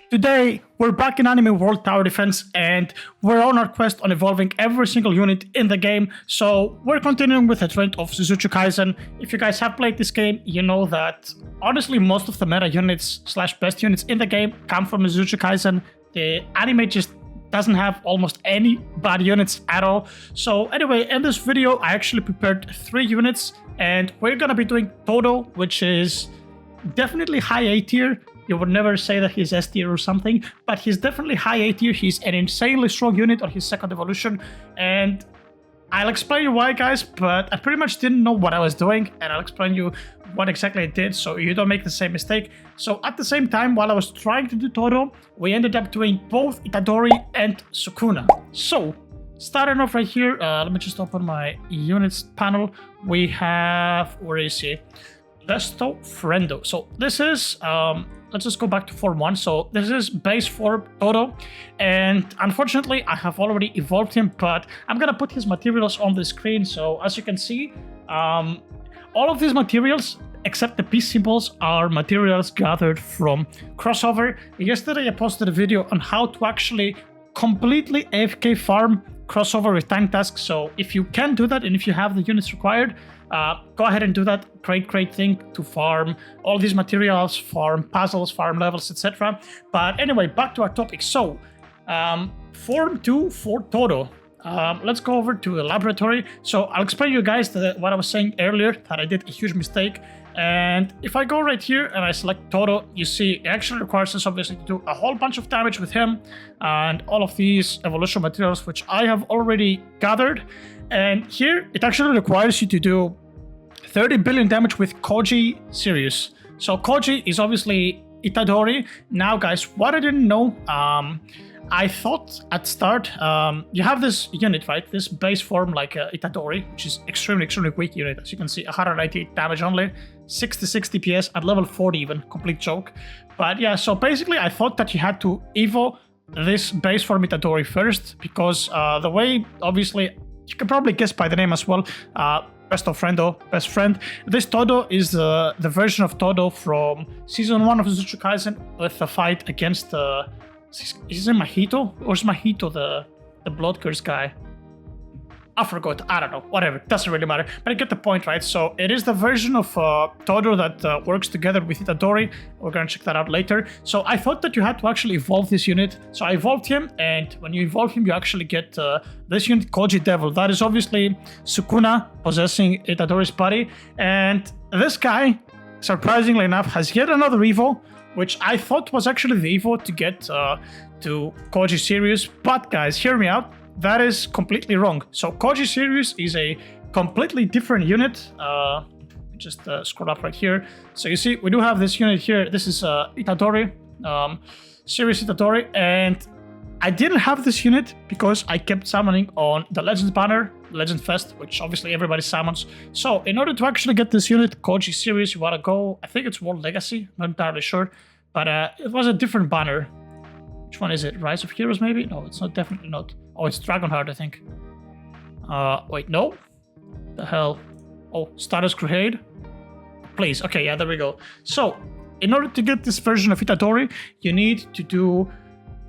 Today, we're back in Anime World Tower Defense, and we're on our quest on evolving every single unit in the game. So we're continuing with the trend of Jujutsu Kaisen. If you guys have played this game, you know that honestly most of the meta units / best units in the game come from Jujutsu Kaisen. The anime just doesn't have almost any bad units at all. So anyway, in this video, I actually prepared 3 units, and we're gonna be doing Toto, which is definitely high A tier. You would never say that he's S tier or something, but he's definitely high A tier. He's an insanely strong unit on his second evolution, and I'll explain you why, guys, but I pretty much didn't know what I was doing, and I'll explain you what exactly I did so you don't make the same mistake. So at the same time, while I was trying to do Toto, we ended up doing both Itori and Sukuna. So starting off right here, let me just open my units panel. We have, where is he? Besto Friendo. So this is, let's just go back to Form 1. So this is base form Toto, and unfortunately I have already evolved him, but I'm gonna put his materials on the screen. So as you can see, all of these materials except the peace symbols are materials gathered from crossover. Yesterday I posted a video on how to actually completely AFK farm crossover with time tasks. So if you can do that and if you have the units required, go ahead and do that. Great thing to farm all these materials, farm puzzles, farm levels, etc. But anyway, back to our topic. So Form 2 for Toto. Let's go over to the laboratory. So I'll explain you guys what I was saying earlier, that I did a huge mistake. And if I go right here and I select Toto, you see it actually requires us obviously to do a whole bunch of damage with him and all of these evolution materials, which I have already gathered. And here it actually requires you to do 30 billion damage with Koji Sirius. So Koji is obviously Itadori. Now guys, what I didn't know, I thought at start, you have this unit, right? This base form like Itadori, which is extremely weak unit. As you can see, 198 damage only, 66 DPS at level 40 even, complete joke. But yeah, so basically I thought that you had to evo this base form Itadori first, because the way, obviously, you can probably guess by the name as well, best friend. This Toto is the version of Toto from season 1 of Jujutsu Kaisen with the fight against is it Mahito? Or is Mahito the blood curse guy? I forgot, I don't know, whatever, doesn't really matter. But I get the point, right? So it is the version of Toto that works together with Itadori. We're gonna check that out later. So I thought that you had to actually evolve this unit. So I evolved him, and when you evolve him, you actually get this unit, Koji Devil. That is obviously Sukuna possessing Itadori's body. And this guy, surprisingly enough, has yet another evo, which I thought was actually the evo to get to Koji Sirius. But guys, hear me out. That is completely wrong. So Koji Sirius is a completely different unit. Just scroll up right here. So you see, we do have this unit here. This is Itadori, Sirius Itadori, and I didn't have this unit because I kept summoning on the Legends banner, Legend Fest, which obviously everybody summons. So in order to actually get this unit, Koji Sirius, you want to go, I think it's World Legacy, not entirely sure, but it was a different banner. Which one is it? Rise of Heroes maybe? No, it's not, definitely not. Oh, it's Dragonheart, I think. Wait, no? The hell? Oh, Stardust Crusade? Please, okay, yeah, there we go. So, in order to get this version of Itadori, you need to do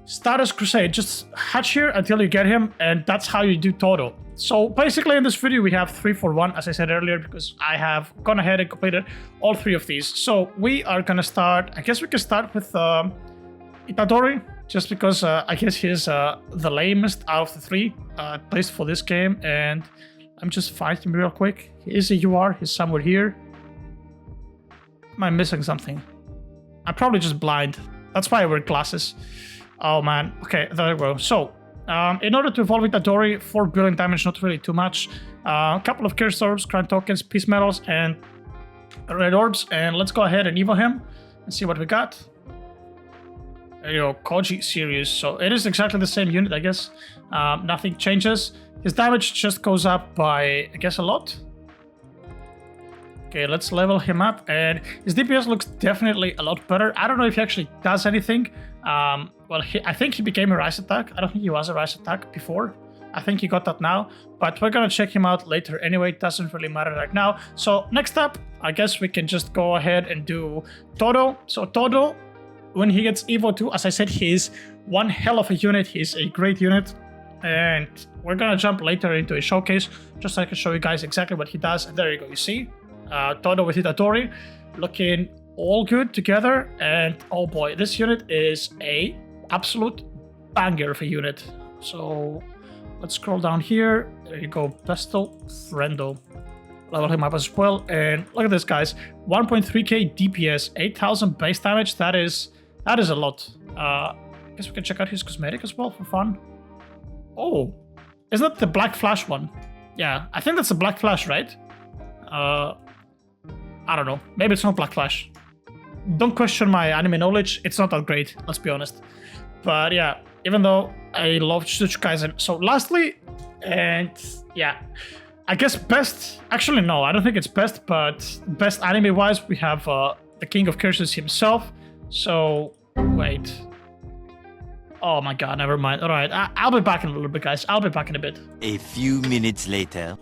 Stardust Crusade. Just hatch here until you get him, and that's how you do Toto. So basically in this video we have 3 for 1, as I said earlier, because I have gone ahead and completed all 3 of these. So we are gonna start, I guess we can start with Itadori, just because I guess he's the lamest out of the 3, at least for this game. And I'm just fighting real quick. He is a UR, he's somewhere here. Am I missing something? I'm probably just blind. That's why I wear glasses. Oh man, okay, there we go. So, in order to evolve Itadori, 4 billion damage, not really too much. A couple of Curse Orbs, Crown Tokens, Peace Medals, and Red Orbs. And let's go ahead and evo him and see what we got. There you go, Koji Sirius. So it is exactly the same unit, I guess. Nothing changes. His damage just goes up by, I guess, a lot. Okay, let's level him up, and his DPS looks definitely a lot better. I don't know if he actually does anything. Well, I think he became a Rise Attack. I don't think he was a Rise Attack before. I think he got that now, but we're gonna check him out later anyway. It doesn't really matter right now. So next up, I guess we can just go ahead and do Toto. So Toto when he gets Evo 2, as I said, he's one hell of a unit. He's a great unit. And we're gonna jump later into a showcase, just so I can show you guys exactly what he does. And there you go, you see? Toto with Itori, looking all good together. And oh boy, this unit is a absolute banger of a unit. So let's scroll down here. There you go, Pesto Friendo. Level him up as well. And look at this, guys. 1.3k DPS, 8,000 base damage. That is a lot. I guess we can check out his cosmetic as well for fun. Oh, isn't that the Black Flash one? Yeah, I think that's the Black Flash, right? I don't know. Maybe it's not Black Flash. Don't question my anime knowledge. It's not that great, let's be honest. But yeah, even though I love Jujutsu Kaisen. So lastly, and yeah, I guess best... Actually, no, I don't think it's best, but best anime-wise, we have the King of Curses himself. So, wait. Oh my god, never mind. Alright, I'll be back in a little bit, guys. I'll be back in a bit. A few minutes later.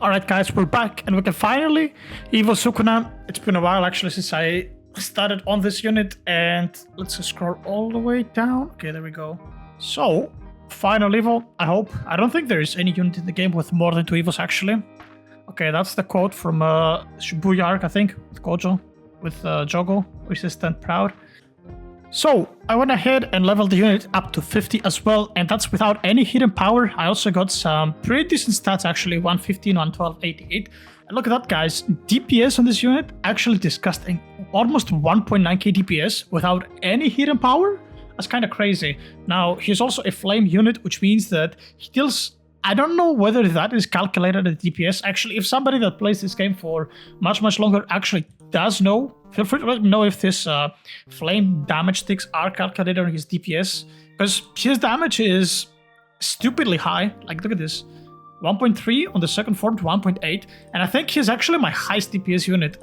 Alright, guys, we're back, and we can finally Evo Sukuna. It's been a while, actually, since I started on this unit, and let's just scroll all the way down. Okay, there we go. So, final Evo, I hope. I don't think there is any unit in the game with more than 2 Evos, actually. Okay, that's the quote from Shibuya arc, I think, with Gojo, with Jogo, Resistant Proud. So, I went ahead and leveled the unit up to 50 as well, and that's without any hidden power. I also got some pretty decent stats, actually, 115, 112, 88. And look at that, guys. DPS on this unit, actually disgusting. Almost 1.9k DPS without any hidden power? That's kind of crazy. Now, he's also a flame unit, which means that he deals... I don't know whether that is calculated at DPS. Actually, if somebody that plays this game for much longer actually does know, feel free to let me know if this flame damage sticks are calculated on his DPS. Because his damage is stupidly high. Like, look at this. 1.3 on the second form to 1.8. And I think he's actually my highest DPS unit.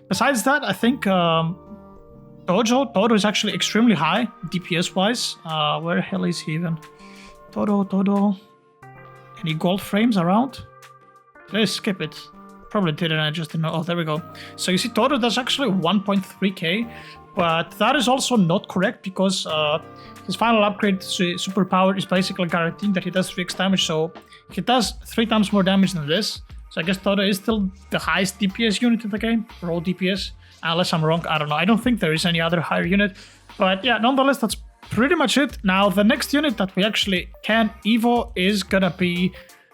Besides that, I think Toto is actually extremely high DPS-wise. Where the hell is he even? Toto. Any gold frames around? Did I skip it? Probably didn't, I just didn't know. Oh, there we go. So you see Toto does actually 1.3k, but that is also not correct because his final upgrade superpower is basically guaranteeing that he does 3x damage, so he does 3 times more damage than this. So I guess Toto is still the highest DPS unit in the game, raw DPS. Unless I'm wrong, I don't know. I don't think there is any other higher unit. But yeah, nonetheless, that's pretty much it. Now, the next unit that we actually can Evo is gonna be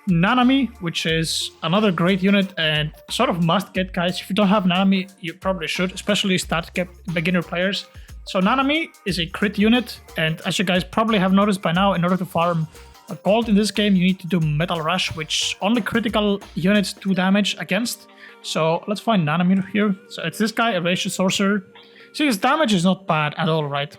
Nanami, which is another great unit and sort of must get, guys. If you don't have Nanami, you probably should, especially start beginner players. So Nanami is a crit unit, and as you guys probably have noticed by now, in order to farm gold in this game, you need to do Metal Rush, which only critical units do damage against. So let's find Nanami here. So it's this guy, a Erasure Sorcerer. See, his damage is not bad at all, right?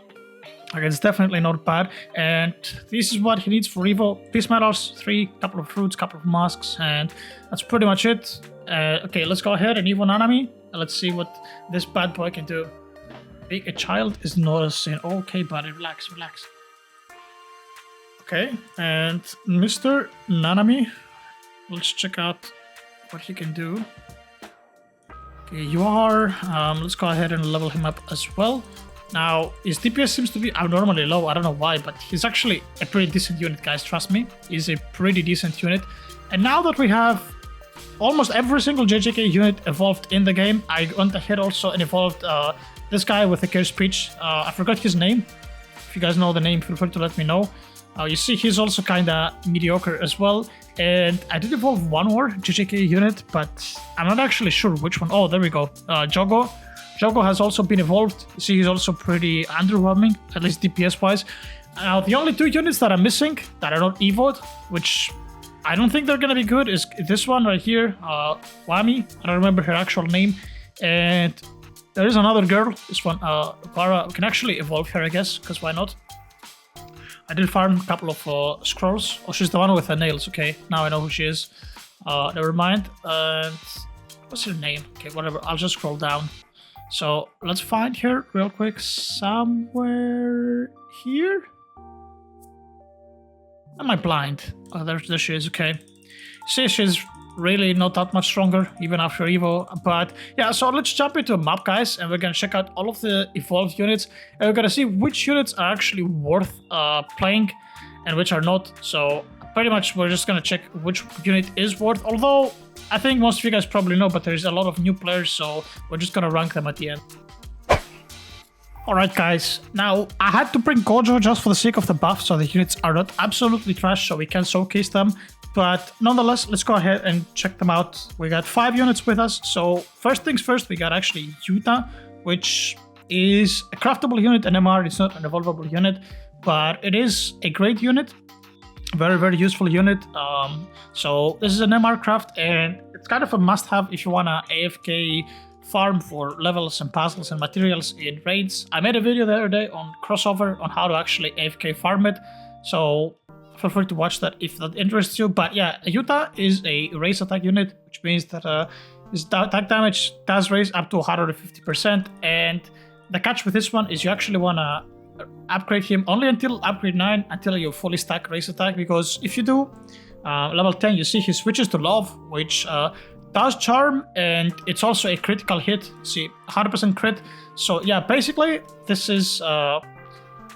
Okay, it's definitely not bad, and this is what he needs for Evo. Peace Medals, 3, couple of fruits, couple of masks, and that's pretty much it. Okay, let's go ahead and Evo Nanami, and let's see what this bad boy can do. Being a child is not a sin. Okay, buddy, relax. Okay, and Mr. Nanami, let's check out what he can do. Okay, you are. Let's go ahead and level him up as well. Now, his DPS seems to be abnormally low, I don't know why, but he's actually a pretty decent unit, guys, trust me. He's a pretty decent unit. And now that we have almost every single JJK unit evolved in the game, I went ahead also and evolved this guy with the Curse Speech. I forgot his name. If you guys know the name, feel free to let me know. You see, he's also kinda mediocre as well. And I did evolve one more JJK unit, but I'm not actually sure which one. Oh, there we go. Jogo. Jogo has also been evolved. You see, he's also pretty underwhelming, at least DPS-wise. Now, the only 2 units that I'm missing, that are not evoed, which I don't think they're gonna be good, is this one right here, Wami. I don't remember her actual name. And there is another girl, this one, Vara. We can actually evolve her, I guess, because why not? I did farm a couple of scrolls. Oh, she's the one with the nails. Okay, now I know who she is. Never mind. And what's her name? Okay, whatever. I'll just scroll down. So let's find her real quick. Somewhere here? Am I blind? Oh, there she is. Okay. See, she's really not that much stronger even after Evo. But yeah, so let's jump into a map, guys, and we're gonna check out all of the evolved units, and we're gonna see which units are actually worth playing and which are not. So pretty much we're just gonna check which unit is worth, although I think most of you guys probably know, but there's a lot of new players, so we're just gonna rank them at the end. Alright guys, now I had to bring Gojo just for the sake of the buff, so the units are not absolutely trash, so we can showcase them. But nonetheless, let's go ahead and check them out. We got 5 units with us, so first things first, we got actually Yuta, which is a craftable unit, an MR, it's not an evolvable unit, but it is a great unit. Very, very useful unit. So this is an MR craft, and it's kind of a must-have if you want to AFK farm for levels and puzzles and materials in raids. I made a video the other day on crossover on how to actually AFK farm it, so feel free to watch that if that interests you. But yeah, Yuta is a raise attack unit, which means that his attack damage does raise up to 150%, and the catch with this one is you actually want to upgrade him only until upgrade 9, until you fully stack raise attack, because if you do level 10, you see he switches to love, which does charm, and it's also a critical hit. See, 100% crit. So yeah, basically this is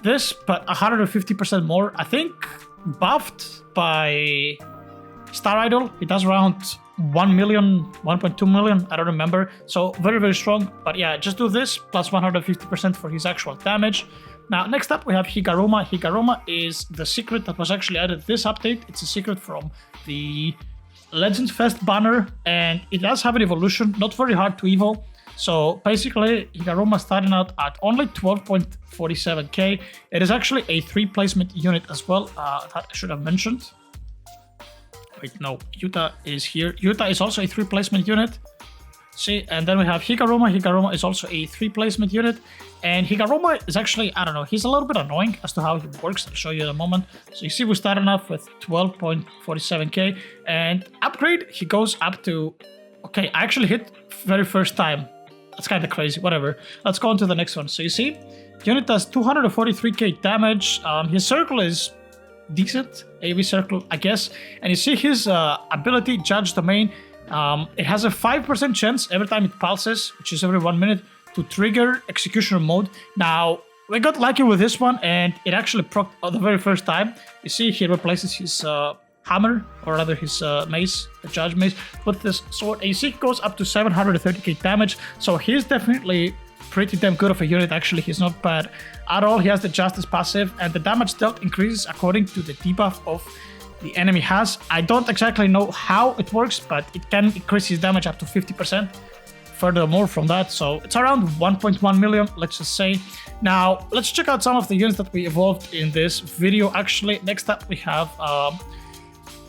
this, but 150% more. I think buffed by Star Idol, it does around 1 million, 1.2 million, I don't remember. So very, very strong. But yeah, just do this plus 150% for his actual damage. Now, next up we have Higaruma. Higaruma is the secret that was actually added this update. It's a secret from the Legends Fest banner, and it does have an evolution, not very hard to evo. So basically, Higaruma starting out at only 12.47k. It is actually a 3 placement unit as well, that I should have mentioned. Wait, no, Yuta is here. Yuta is also a 3 placement unit. See, and then we have Higaruma. Higaruma is also a 3 placement unit. And Higaruma is actually, I don't know, he's a little bit annoying as to how he works. I'll show you in a moment. So you see we're starting off with 12.47k. And upgrade, he goes up to... Okay, I actually hit very first time. That's kind of crazy, whatever. Let's go on to the next one. So you see, unit does 243k damage. His circle is decent, AV circle, I guess. And you see his ability, Judge Domain. It has a 5% chance every time it pulses, which is every 1 minute, to trigger executioner mode. Now, we got lucky with this one, and it actually procced the very first time. You see, he replaces his hammer, or rather his mace, the Judge Mace, with this sword. And you see, it goes up to 730k damage, so he's definitely pretty damn good of a unit. Actually, he's not bad at all. He has the Justice passive, and the damage dealt increases according to the debuff of the enemy has. I don't exactly know how it works, but it can increase his damage up to 50%. Furthermore from that, so it's around 1.1 million, let's just say. Now, let's check out some of the units that we evolved in this video. Actually, next up we have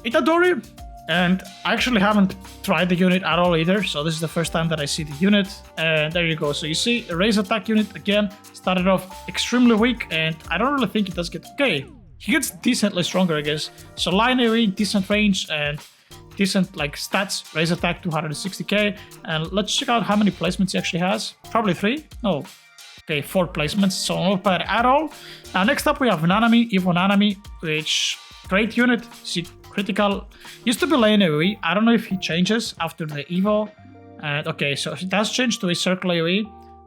Itori, and I actually haven't tried the unit at all either, so this is the first time that I see the unit. And there you go. So you see, a raise attack unit again, started off extremely weak, and I don't really think it does get... Okay, he gets decently stronger, I guess. So line AoE, decent range, and decent like stats. Raise attack 260k. And let's check out how many placements he actually has. Probably 3? No. Okay, 4 placements, so not bad at all. Now next up we have Nanami, Evo Nanami, which great unit. See, critical. Used to be lane AoE. I don't know if he changes after the Evo. And okay, so he does change to a circle AoE.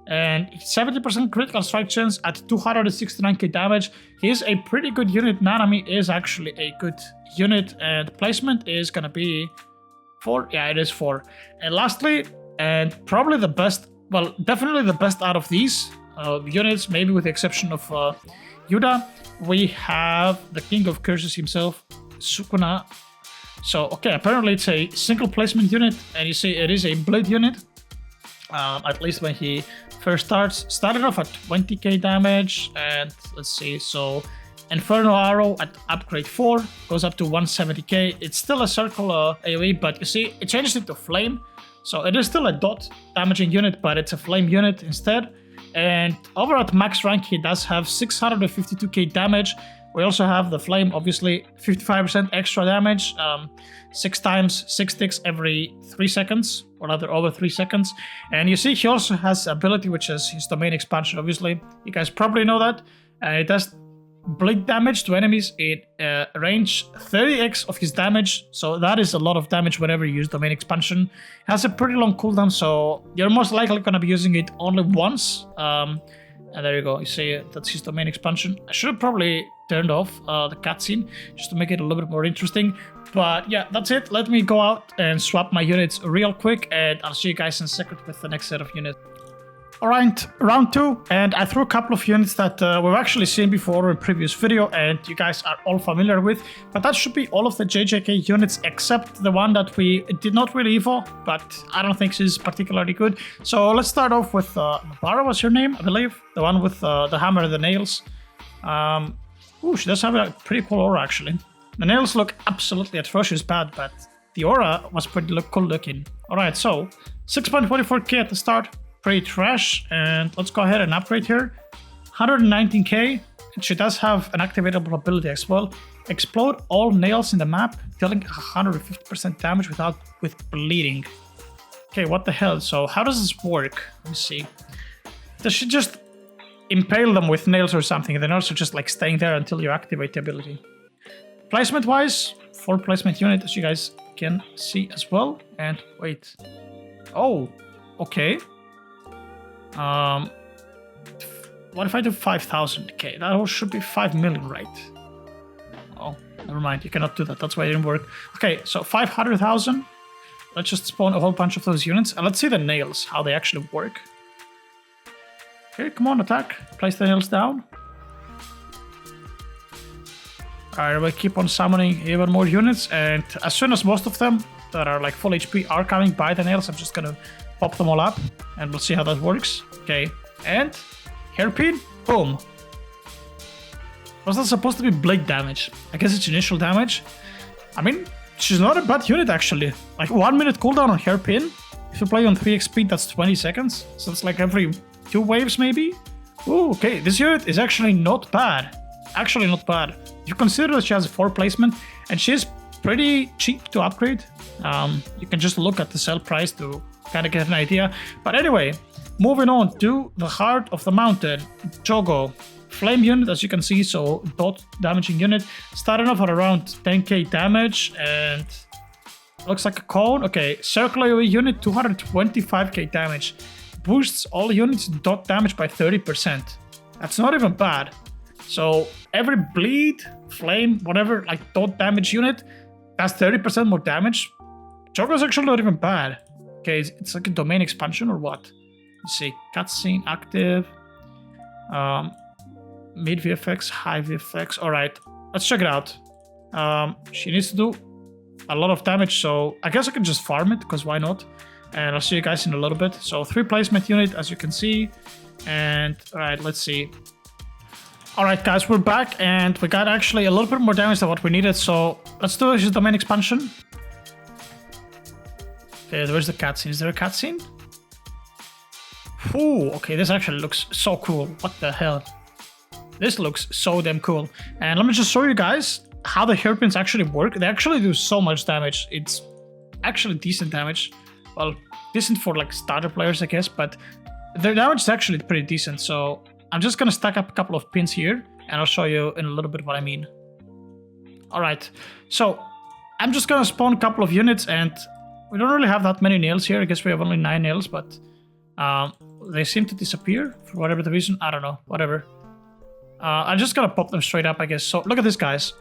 And 70% critical strike chance at 269k damage. He is a pretty good unit. Nanami is actually a good unit, and placement is gonna be 4. Yeah, it is 4. And lastly, and probably the best, well, definitely the best out of these units, maybe with the exception of Yuda, we have the King of Curses himself, Sukuna. So, okay, apparently it's a single placement unit, and you see it is a blade unit. At least when he first started off at 20k damage, and let's see, so Inferno Arrow at upgrade 4 goes up to 170k. It's still a circle AoE, but you see, it changed it to flame, so it is still a dot damaging unit, but it's a flame unit instead. And over at max rank, he does have 652k damage. We also have the flame, obviously 55% extra damage, 6 times 6 ticks every 3 seconds, or rather over 3 seconds. And you see he also has ability, which is his domain expansion, obviously. You guys probably know that. It does bleed damage to enemies in range 30x of his damage. So that is a lot of damage whenever you use domain expansion. It has a pretty long cooldown, so you're most likely going to be using it only once. And there you go, you see that's his domain expansion. I should have probably turned off the cutscene just to make it a little bit more interesting. But yeah, that's it. Let me go out and swap my units real quick, and I'll see you guys in a second with the next set of units. Alright, round 2, and I threw a couple of units that we've actually seen before in a previous video and you guys are all familiar with, but that should be all of the JJK units except the one that we did not really evo, but I don't think she's particularly good. So let's start off with Mabara was her name, I believe, the one with the hammer and the nails. Ooh, she does have a pretty cool aura actually. The nails look absolutely atrocious bad, but the aura was pretty cool looking. Alright, so 6.24k at the start. Pretty trash, and let's go ahead and upgrade her. 119k, and she does have an activatable ability as well. Explode all nails in the map, dealing 150% damage with bleeding. Okay, what the hell? So how does this work? Let me see. Does she just impale them with nails or something, and then also just like staying there until you activate the ability? Placement wise, 4 placement unit, as you guys can see as well. And wait. Oh, okay. What if I do 5,000k? That should be 5 million, right? Oh, never mind. You cannot do that. That's why it didn't work. Okay, so 500,000. Let's just spawn a whole bunch of those units. And let's see the nails, how they actually work. Okay, come on, attack. Place the nails down. Alright, we'll keep on summoning even more units. And as soon as most of them that are like full HP are coming by the nails, I'm just gonna pop them all up, and we'll see how that works. Okay, and hairpin, boom. Was that supposed to be blade damage? I guess it's initial damage. I mean, she's not a bad unit actually. Like 1 minute cooldown on hairpin. If you play on 3x speed, that's 20 seconds. So it's like every 2 waves maybe. Ooh, okay, this unit is actually not bad. Actually not bad. If you consider that she has 4 placement, and she's pretty cheap to upgrade. You can just look at the sell price to kind of get an idea. But anyway, moving on to the heart of the mountain, Jogo. Flame unit, as you can see, so dot damaging unit. Starting off at around 10k damage, and looks like a cone. Okay, circular AoE unit, 225k damage. Boosts all units dot damage by 30%. That's not even bad. So every bleed, flame, whatever, like dot damage unit, that's 30% more damage. Jogo's actually not even bad. Okay, it's like a domain expansion or what? Let's see, cutscene active, mid VFX, high VFX. All right, let's check it out. She needs to do a lot of damage, so I guess I can just farm it, because why not? And I'll see you guys in a little bit. So 3 placement unit, as you can see. And all right, let's see. All right, guys, we're back, and we got actually a little bit more damage than what we needed. So let's do this domain expansion. Okay, where's the cutscene? Is there a cutscene? Ooh, okay, this actually looks so cool. What the hell? This looks so damn cool. And let me just show you guys how the hairpins actually work. They actually do so much damage. It's actually decent damage. Well, decent for like starter players, I guess, but their damage is actually pretty decent. So I'm just gonna stack up a couple of pins here, and I'll show you in a little bit what I mean. All right, so I'm just gonna spawn a couple of units, and we don't really have that many nails here. I guess we have only 9 nails, but they seem to disappear for whatever the reason. I don't know, whatever. I'm just gonna pop them straight up, I guess. So look at this, guys.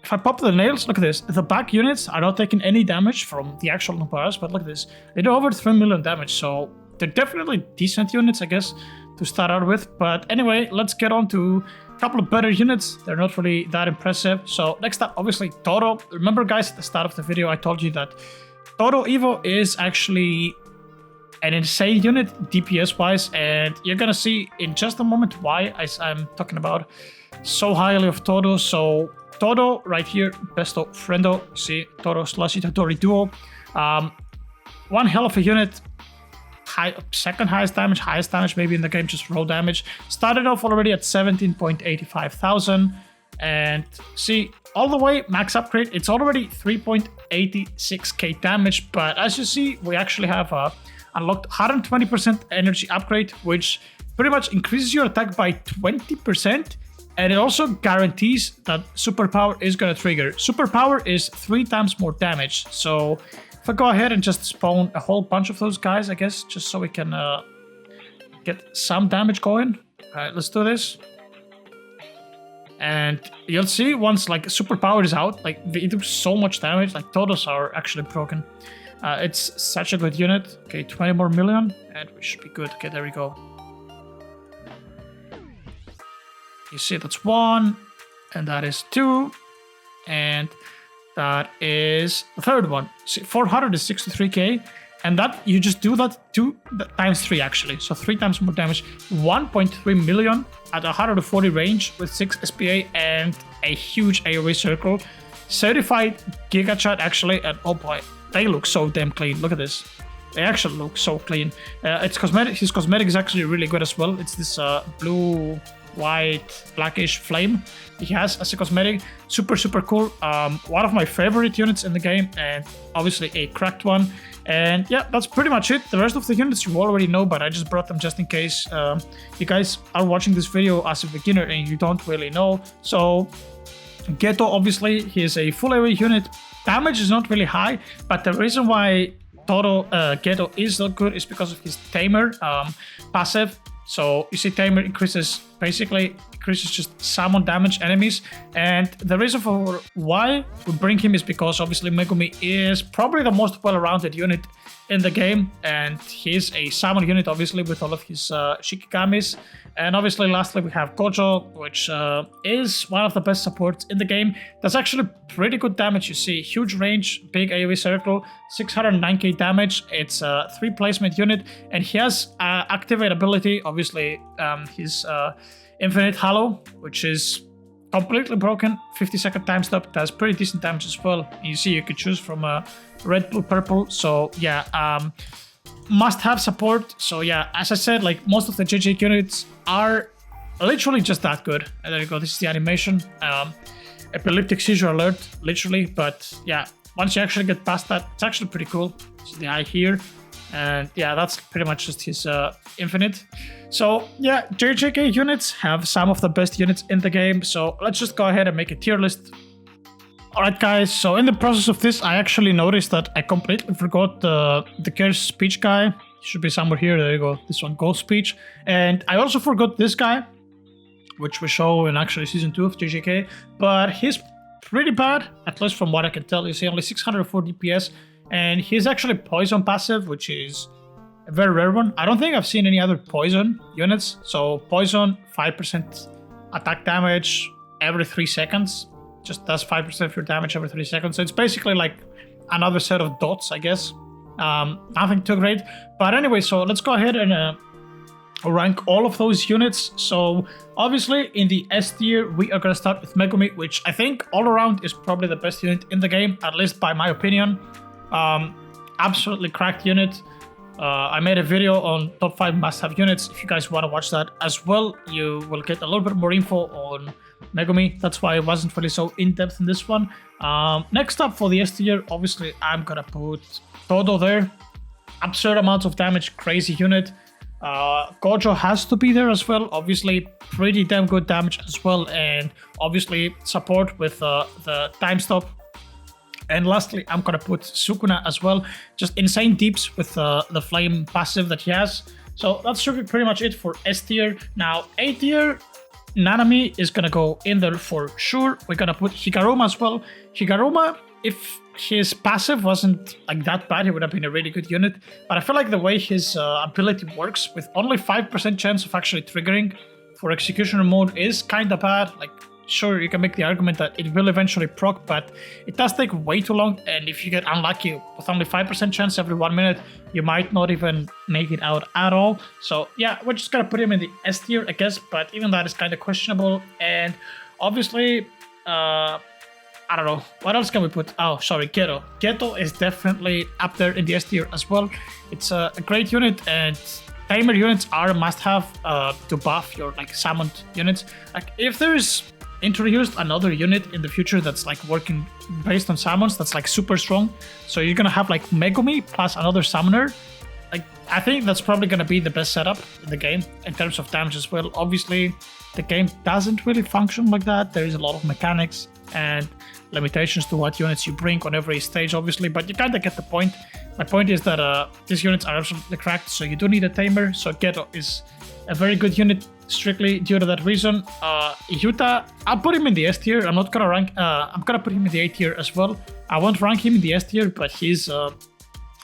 If I pop the nails, look at this. The back units are not taking any damage from the actual Nubaras, but look at this. They do over 3 million damage, so they're definitely decent units, I guess, to start out with. But anyway, let's get on to a couple of better units. They're not really that impressive. So next up, obviously, Toto. Remember, guys, at the start of the video, I told you that Toto Evo is actually an insane unit DPS-wise, and you're gonna see in just a moment why I'm talking about so highly of Toto. So Toto right here, besto friendo, see Toto / Itori duo. One hell of a unit. Second highest damage maybe in the game, just raw damage. Started off already at 17.85 thousand, and see all the way max upgrade, it's already 3.86k damage. But as you see, we actually have unlocked 120% energy upgrade, which pretty much increases your attack by 20% And it also guarantees that superpower is gonna trigger. Superpower is 3 times more damage. So if I go ahead and just spawn a whole bunch of those guys, I guess, just so we can get some damage going. All right, let's do this. And you'll see once like superpower is out, like they do so much damage. Like Totos are actually broken. It's such a good unit. Okay, 20 more million, and we should be good. Okay, there we go. You see, that's 1, and that is 2, and that is the third one. See, 463k, and that you just do that 2 times 3 actually, so 3 times more damage. 1.3 million at 140 range with 6 SPA and a huge AoE circle. Certified Giga Chat actually, and oh boy, they look so damn clean. Look at this. They actually look so clean. It's cosmetic. His cosmetic is actually really good as well. It's this blue, white, blackish flame he has as a cosmetic. Super cool. One of my favorite units in the game, and obviously a cracked one. And yeah, that's pretty much it. The rest of the units you already know, but I just brought them just in case you guys are watching this video as a beginner and you don't really know. So Ghetto, obviously, he is a full AoE unit. Damage is not really high, but the reason why Toto Ghetto is so good is because of his Tamer passive. So you see Tamer increases just summon damage enemies, and the reason for why we bring him is because obviously Megumi is probably the most well-rounded unit in the game, and he's a summon unit obviously with all of his Shikigamis. And obviously lastly we have Gojo, which is one of the best supports in the game. That's actually pretty good damage. You see huge range, big AoE circle, 609k damage. It's a 3 placement unit, and he has activate ability, obviously his Infinite Halo, which is completely broken, 50-second time stop. That's pretty decent damage as well. You see you could choose from red, blue, purple. So yeah, must have support. So yeah, as I said, like most of the JJK units are literally just that good. And there you go, this is the animation. Epileptic seizure alert, literally. But yeah, once you actually get past that, it's actually pretty cool. So the eye here. And yeah, that's pretty much just his infinite. So yeah, JJK units have some of the best units in the game. So let's just go ahead and make a tier list. Alright guys, so in the process of this, I actually noticed that I completely forgot the Curse Speech guy. He should be somewhere here, there you go, this one, Ghost Speech. And I also forgot this guy, which we show in actually Season 2 of JJK. But he's pretty bad, at least from what I can tell. You see only 604 DPS. And he's actually Poison passive, which is a very rare one. I don't think I've seen any other Poison units. So Poison, 5% attack damage every 3 seconds. Just does 5% of your damage every 3 seconds. So it's basically like another set of dots, I guess. Nothing too great. But anyway, so let's go ahead and rank all of those units. So obviously in the S tier, we are going to start with Megumi, which I think all around is probably the best unit in the game, at least by my opinion. Absolutely cracked unit. I made a video on top 5 must-have units. If you guys want to watch that as well, you will get a little bit more info on Megumi. That's why I wasn't really so in-depth in this one. Next up for the S tier, obviously I'm gonna put Toto there. Absurd amounts of damage, crazy unit. Gojo has to be there as well. Obviously pretty damn good damage as well, and obviously support with the time stop. And lastly, I'm gonna put Sukuna as well. Just insane deeps with the flame passive that he has. So that should be pretty much it for S tier. Now A tier, Nanami is gonna go in there for sure. We're gonna put Higaruma as well. Higaruma, if his passive wasn't like that bad, he would have been a really good unit. But I feel like the way his ability works, with only 5% chance of actually triggering for executioner mode, is kind of bad. Like, sure, you can make the argument that it will eventually proc, but it does take way too long, and if you get unlucky with only 5% chance every 1 minute, you might not even make it out at all. So yeah, we're just gonna put him in the S tier, I guess, but even that is kind of questionable. And obviously, I don't know, what else can we put? Oh, sorry, Ghetto. Ghetto is definitely up there in the S tier as well. It's a great unit, and Tamer units are a must-have to buff your like summoned units. Like if there's introduced another unit in the future that's like working based on summons, that's like super strong, so you're gonna have like Megumi plus another summoner, like I think that's probably going to be the best setup in the game in terms of damage as well. Obviously, the game doesn't really function like that. There is a lot of mechanics and limitations to what units you bring on every stage, obviously, but you kind of get the point. My point is that these units are absolutely cracked, so you do need a tamer. So Geto is a very good unit strictly due to that reason. Yuta, I'll put him in the S tier. I'm not gonna rank. I'm gonna put him in the A tier as well. I won't rank him in the S tier, but he's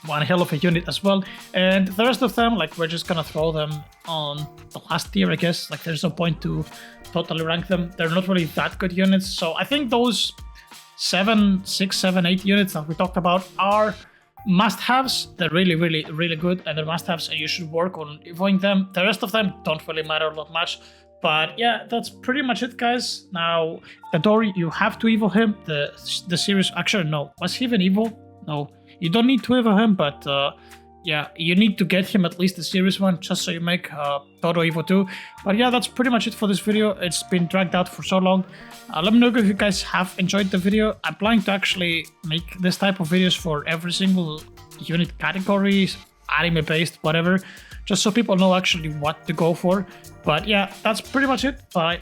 one hell of a unit as well. And the rest of them, like, we're just gonna throw them on the last tier, I guess. Like, there's no point to totally rank them. They're not really that good units. So I think those 7, 6, 7, 8 units that we talked about are must-haves. They're really, really, really good, and they're must-haves, and you should work on evoing them. The rest of them don't really matter a lot much. But yeah, that's pretty much it, guys. Now, Itori, you have to evo him. The series, actually, no. Was he even evo? No. You don't need to evo him, but yeah, you need to get him at least the series one, just so you make Toto evo 2. But yeah, that's pretty much it for this video. It's been dragged out for so long. Let me know if you guys have enjoyed the video. I'm planning to actually make this type of videos for every single unit category, anime based, whatever, just so people know actually what to go for. But yeah, that's pretty much it. Bye.